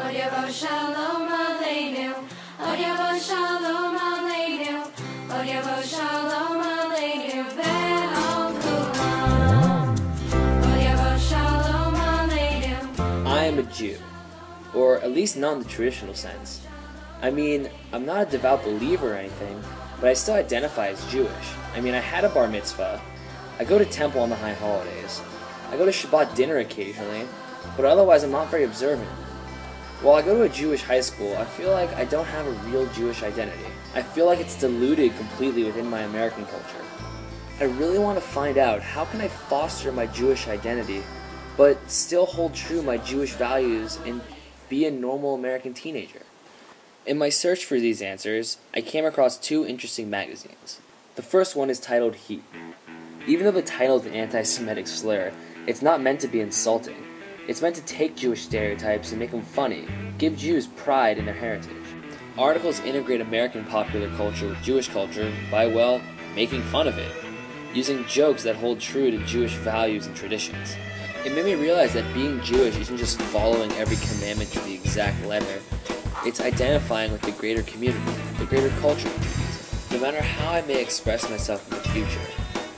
Odyavo Shalom Aleinu, Odyavo Shalom Aleinu, Odyavo Shalom Aleinu, Ve'al Kulam, Odyavo Shalom Aleinu. I am a Jew, or at least not in the traditional sense. I mean, I'm not a devout believer or anything, but I still identify as Jewish. I mean, I had a bar mitzvah, I go to temple on the high holidays, I go to Shabbat dinner occasionally, but otherwise I'm not very observant. While I go to a Jewish high school, I feel like I don't have a real Jewish identity. I feel like it's diluted completely within my American culture. I really want to find out how can I foster my Jewish identity, but still hold true my Jewish values and be a normal American teenager. In my search for these answers, I came across two interesting magazines. The first one is titled Heat. Even though the title is an anti-Semitic slur, it's not meant to be insulting. It's meant to take Jewish stereotypes and make them funny, give Jews pride in their heritage. Articles integrate American popular culture with Jewish culture by, well, making fun of it, using jokes that hold true to Jewish values and traditions. It made me realize that being Jewish isn't just following every commandment to the exact letter, it's identifying with the greater community, the greater culture of Judaism. No matter how I may express myself in the future,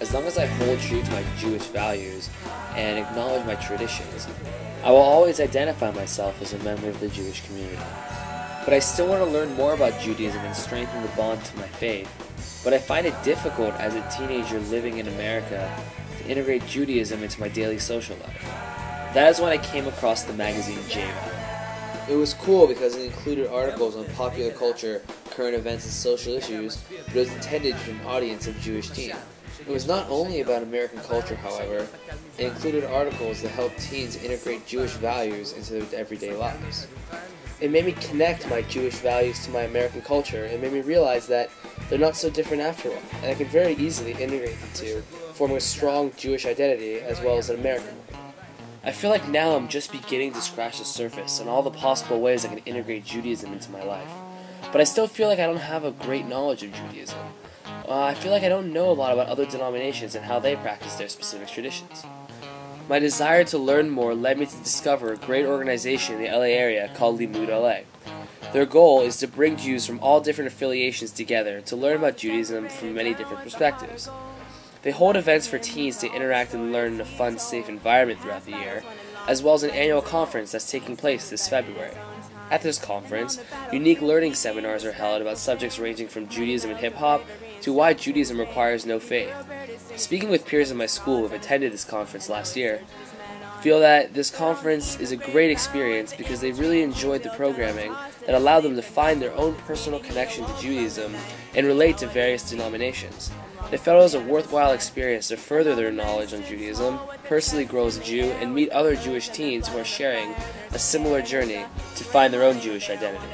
as long as I hold true to my Jewish values and acknowledge my traditions, I will always identify myself as a member of the Jewish community. But I still want to learn more about Judaism and strengthen the bond to my faith, but I find it difficult as a teenager living in America to integrate Judaism into my daily social life. That is when I came across the magazine Jeva. It was cool because it included articles on popular culture, current events, and social issues, but it was intended for an audience of Jewish teens. It was not only about American culture, however, it included articles that helped teens integrate Jewish values into their everyday lives. It made me connect my Jewish values to my American culture and made me realize that they're not so different after all, and I can very easily integrate the two, forming a strong Jewish identity as well as an American one. I feel like now I'm just beginning to scratch the surface on all the possible ways I can integrate Judaism into my life, but I still feel like I don't have a great knowledge of Judaism. I feel like I don't know a lot about other denominations and how they practice their specific traditions. My desire to learn more led me to discover a great organization in the LA area called Limud LA. Their goal is to bring Jews from all different affiliations together to learn about Judaism from many different perspectives. They hold events for teens to interact and learn in a fun, safe environment throughout the year, as well as an annual conference that's taking place this February. At this conference, unique learning seminars are held about subjects ranging from Judaism and hip-hop to why Judaism requires no faith. Speaking with peers in my school who have attended this conference last year, I feel that this conference is a great experience because they really enjoyed the programming that allowed them to find their own personal connection to Judaism and relate to various denominations. They felt it was a worthwhile experience to further their knowledge on Judaism, personally grow as a Jew, and meet other Jewish teens who are sharing a similar journey to find their own Jewish identity.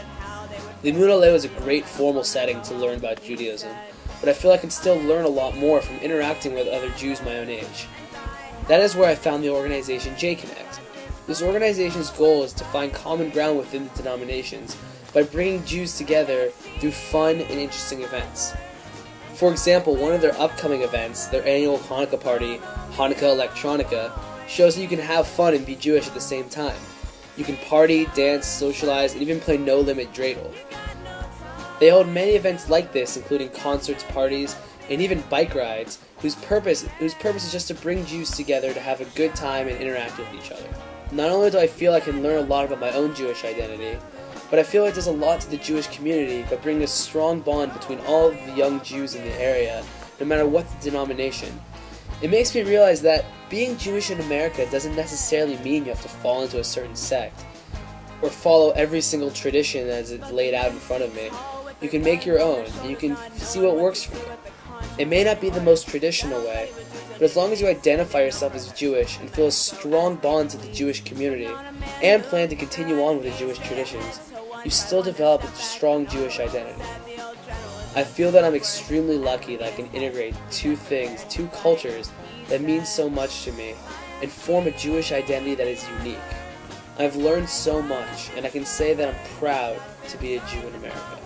Limud LA was a great formal setting to learn about Judaism, but I feel I can still learn a lot more from interacting with other Jews my own age. That is where I found the organization J-Connect. This organization's goal is to find common ground within the denominations by bringing Jews together through fun and interesting events. For example, one of their upcoming events, their annual Hanukkah party, Hanukkah Electronica, shows that you can have fun and be Jewish at the same time. You can party, dance, socialize, and even play no-limit dreidel. They hold many events like this, including concerts, parties, and even bike rides, whose purpose is just to bring Jews together to have a good time and interact with each other. Not only do I feel I can learn a lot about my own Jewish identity, but I feel it does a lot to the Jewish community by bringing a strong bond between all of the young Jews in the area, no matter what the denomination. It makes me realize that being Jewish in America doesn't necessarily mean you have to fall into a certain sect, or follow every single tradition as it's laid out in front of me. You can make your own, and you can see what works for you. It may not be the most traditional way, but as long as you identify yourself as Jewish and feel a strong bond to the Jewish community, and plan to continue on with the Jewish traditions, you still develop a strong Jewish identity. I feel that I'm extremely lucky that I can integrate two things, two cultures that mean so much to me, and form a Jewish identity that is unique. I've learned so much, and I can say that I'm proud to be a Jew in America.